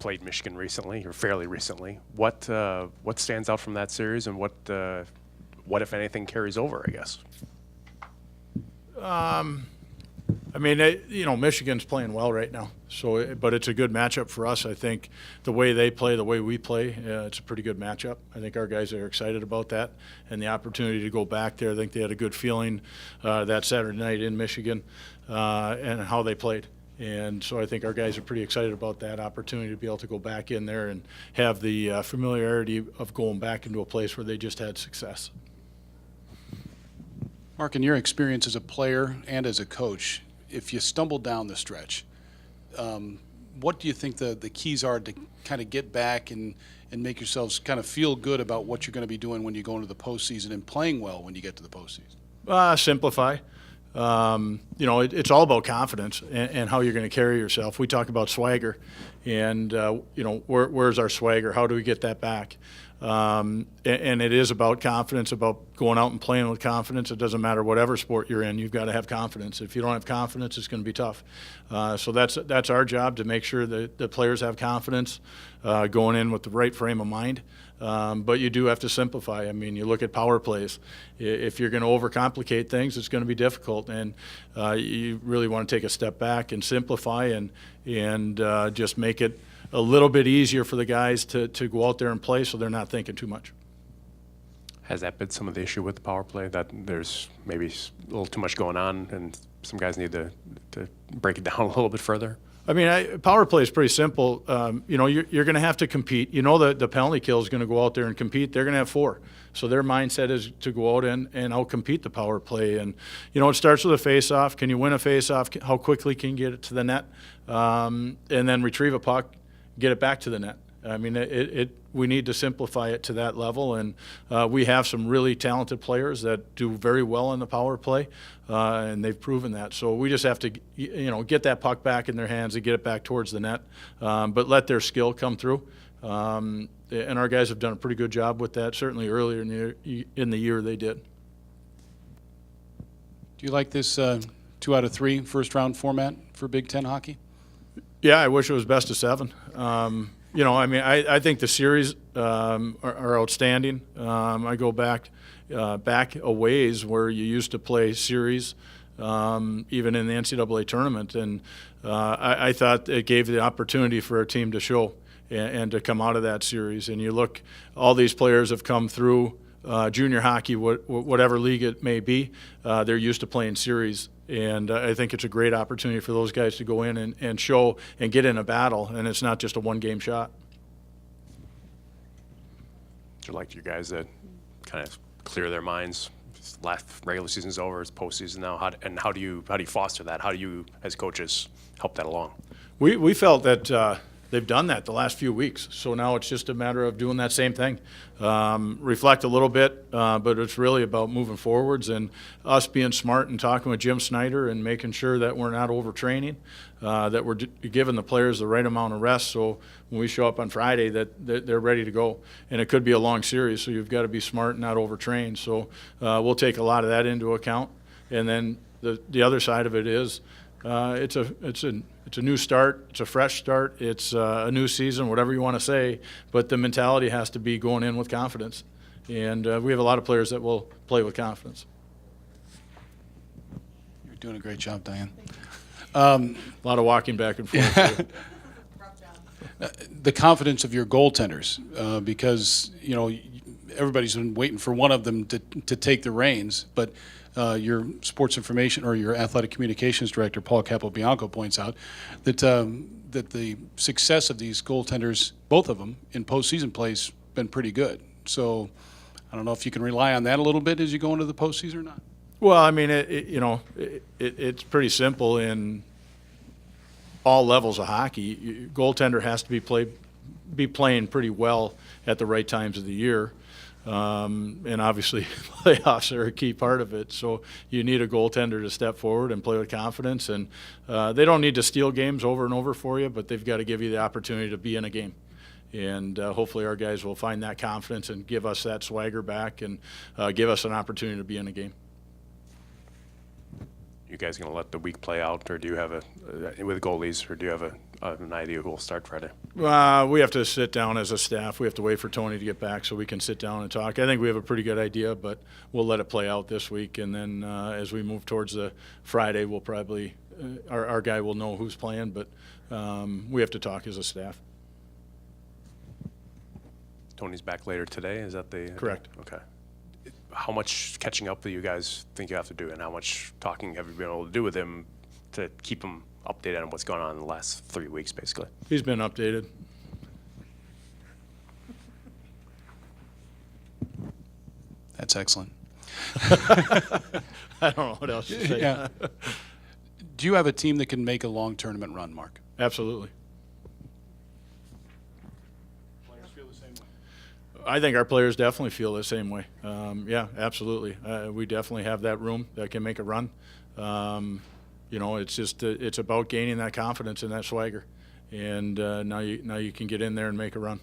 played Michigan recently, or fairly recently. What stands out from that series, and what if anything carries over, I guess? I mean, Michigan's playing well right now. So, but it's a good matchup for us. I think the way they play, the way we play, it's a pretty good matchup. I think our guys are excited about that and the opportunity to go back there. I think they had a good feeling that Saturday night in Michigan and how they played. And so I think our guys are pretty excited about that opportunity to be able to go back in there and have the familiarity of going back into a place where they just had success. Mark, in your experience as a player and as a coach, if you stumble down the stretch, what do you think the keys are to kind of get back and make yourselves kind of feel good about what you're going to be doing when you go into the postseason and playing well when you get to the postseason? Simplify. It's all about confidence and how you're going to carry yourself. We talk about swagger, and where's our swagger? How do we get that back? And it is about confidence, about going out and playing with confidence. It doesn't matter whatever sport you're in, you've got to have confidence. If you don't have confidence, it's going to be tough. So that's our job, to make sure that the players have confidence, going in with the right frame of mind. But you do have to simplify. I mean, you look at power plays. If you're going to overcomplicate things, it's going to be difficult. And you really want to take a step back and simplify and just make it a little bit easier for the guys to go out there and play, so they're not thinking too much. Has that been some of the issue with the power play, that there's maybe a little too much going on and some guys need to break it down a little bit further? I mean, power play is pretty simple. You're going to have to compete. The penalty kill is going to go out there and compete. They're going to have 4. So their mindset is to go out and out-compete the power play. And, it starts with a face-off. Can you win a face-off? How quickly can you get it to the net? And then retrieve a puck, get it back to the net. I mean, we need to simplify it to that level, and we have some really talented players that do very well in the power play, and they've proven that. So we just have to, get that puck back in their hands and get it back towards the net, but let their skill come through. And our guys have done a pretty good job with that. Certainly earlier in the year they did. Do you like this 2 out of 3 first-round format for Big Ten hockey? Yeah, I wish it was best of 7. I think the series are outstanding. I go back a ways where you used to play series, even in the NCAA tournament, and I thought it gave the opportunity for a team to show and to come out of that series. And you look, all these players have come through junior hockey, whatever league it may be, they're used to playing series. And I think it's a great opportunity for those guys to go in and show and get in a battle, and it's not just a one-game shot. Would you like your guys to kind of clear their minds? Last regular season's over, it's postseason now. How do you foster that? How do you, as coaches, help that along? We felt that they've done that the last few weeks, so now it's just a matter of doing that same thing. Reflect a little bit, but it's really about moving forwards and us being smart and talking with Jim Snyder and making sure that we're not overtraining, that we're giving the players the right amount of rest, so when we show up on Friday that they're ready to go. And it could be a long series, so you've got to be smart and not overtrain. So we'll take a lot of that into account. And then the other side of it is it's a new start, it's a fresh start, it's a new season, whatever you want to say, but the mentality has to be going in with confidence. And we have a lot of players that will play with confidence. You're doing a great job, Diane. A lot of walking back and forth. The confidence of your goaltenders, because everybody's been waiting for one of them to take the reins, but your sports information or your athletic communications director, Paul Capobianco, points out that the success of these goaltenders, both of them, in postseason play has been pretty good. So I don't know if you can rely on that a little bit as you go into the postseason or not. Well, I mean, it's pretty simple in all levels of hockey. Goaltender has to be playing pretty well at the right times of the year. And obviously playoffs are a key part of it. So you need a goaltender to step forward and play with confidence. And they don't need to steal games over and over for you, but they've got to give you the opportunity to be in a game. And hopefully our guys will find that confidence and give us that swagger back and give us an opportunity to be in a game. You guys going to let the week play out, or do you have with goalies, or do you have an idea who will start Friday? We have to sit down as a staff. We have to wait for Tony to get back so we can sit down and talk. I think we have a pretty good idea, but we'll let it play out this week. And then as we move towards the Friday, we'll probably our guy will know who's playing, but we have to talk as a staff. Tony's back later today. Is that the Correct. Okay. How much catching up do you guys think you have to do, and how much talking have you been able to do with him to keep him updated on what's going on in the last 3 weeks, basically? He's been updated. That's excellent. I don't know what else to say. Yeah. Do you have a team that can make a long tournament run, Mark? Absolutely. Players feel the same way. I think our players definitely feel the same way. Yeah, absolutely. We definitely have that room that can make a run. You know, it's just it's about gaining that confidence and that swagger, and now you can get in there and make a run.